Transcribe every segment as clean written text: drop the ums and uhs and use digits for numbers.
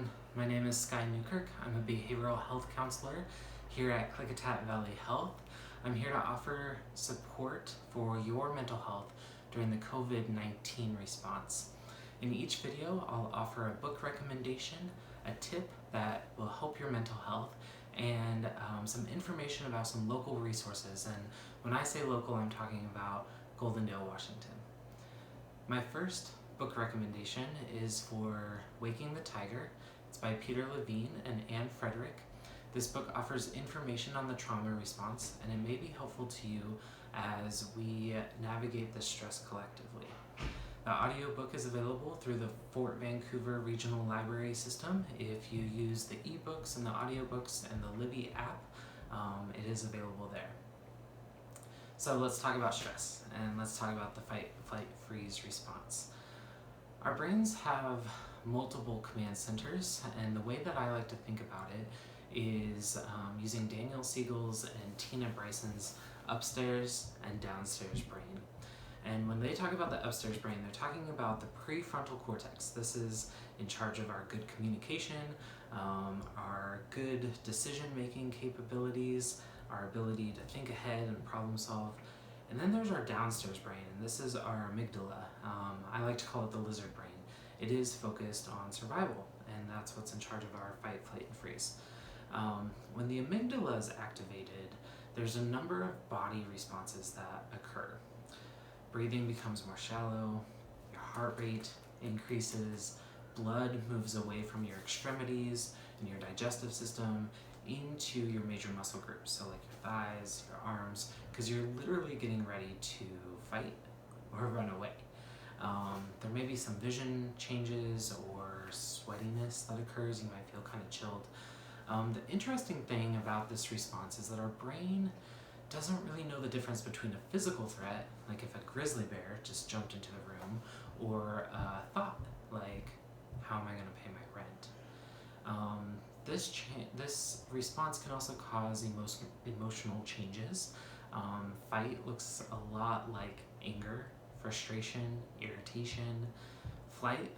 everyone, my name is Skye Newkirk. I'm a behavioral health counselor here at Valley Health. I'm here to offer support for your mental health during the COVID-19 response. In each video, I'll offer a book recommendation, a tip that will help your mental health, and some information about some local resources. And when I say local, I'm talking about Goldendale, Washington. My first book recommendation is for Waking the Tiger. It's by Peter Levine and Anne Frederick. This book offers information on the trauma response, and it may be helpful to you as we navigate this stress collectively. The audiobook is available through the Fort Vancouver Regional Library System. If you use the ebooks and the audiobooks and the Libby app, it is available there. So let's talk about stress, and let's talk about the fight, flight, freeze response. Our brains have multiple command centers, and the way that I like to think about it is using Daniel Siegel's and Tina Bryson's upstairs and downstairs brain. And when they talk about the upstairs brain, they're talking about the prefrontal cortex. This is in charge of our good communication, our good decision-making capabilities, our ability to think ahead and problem solve. And then there's our downstairs brain, and this is our amygdala. I like to call it the lizard brain. It is focused on survival, and that's what's in charge of our fight, flight, and freeze. When the amygdala is activated, there's a number of body responses that occur. Breathing becomes more shallow, your heart rate increases, blood moves away from your extremities and your digestive system into your major muscle groups, so like your thighs, your arms, because you're literally getting ready to fight or run away. There may be some vision changes or sweatiness that occurs. You might feel kind of chilled. The interesting thing about this response is that our brain doesn't really know the difference between a physical threat, like if a grizzly bear just jumped into the room, or a thought, like how am I going to pay my rent? This response can also cause emotional changes. Fight looks a lot like anger, frustration, irritation. Flight,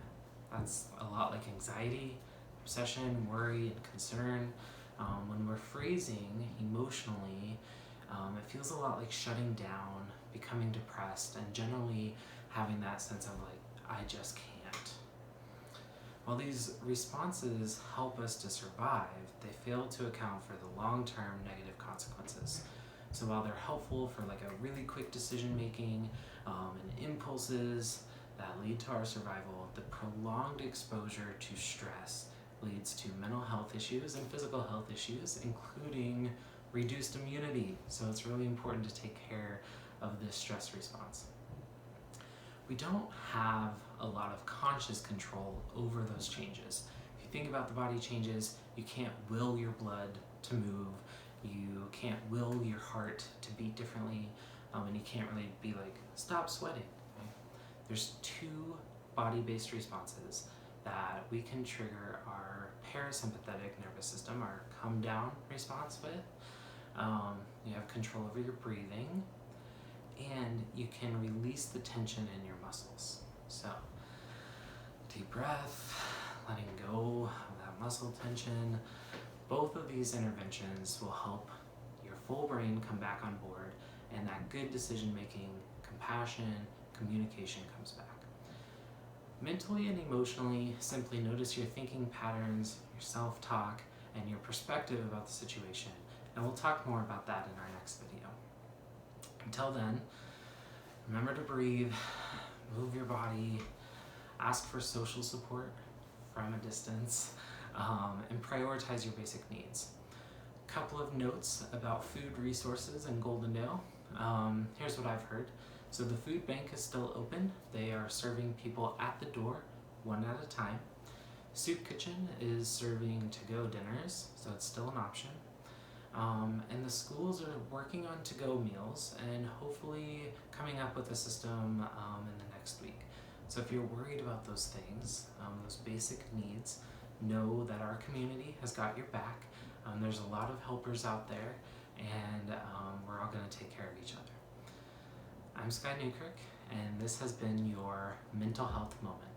that's a lot like anxiety, obsession, worry, and concern. When we're freezing emotionally, it feels a lot like shutting down, becoming depressed, and generally having that sense of like, I just can't. While these responses help us to survive, they fail to account for the long-term negative consequences. So while they're helpful for like a really quick decision making and impulses that lead to our survival, the prolonged exposure to stress leads to mental health issues and physical health issues, including reduced immunity. So it's really important to take care of this stress response. We don't have a lot of conscious control over those changes. If you think about the body changes, you can't will your blood to move, you can't will your heart to beat differently, and you can't really be like, stop sweating. Right? There's two body-based responses that we can trigger our parasympathetic nervous system, our come down response with. You have control over your breathing, and you can release the tension in your muscles. So, deep breath, letting go of that muscle tension. Both of these interventions will help your full brain come back on board, and that good decision making, compassion, communication comes back. Mentally and emotionally, simply notice your thinking patterns, your self-talk, and your perspective about the situation. And we'll talk more about that in our next video. Until then, remember to breathe, move your body, ask for social support from a distance, and prioritize your basic needs. A couple of notes about food resources in Goldendale. Here's what I've heard. So the food bank is still open. They are serving people at the door, one at a time. Soup Kitchen is serving to-go dinners, so it's still an option. And the schools are working on to-go meals and hopefully coming up with a system in the next week. So if you're worried about those things, those basic needs, know that our community has got your back. There's a lot of helpers out there, and we're all going to take care of each other. I'm Skye Newkirk, and this has been your Mental Health Moment.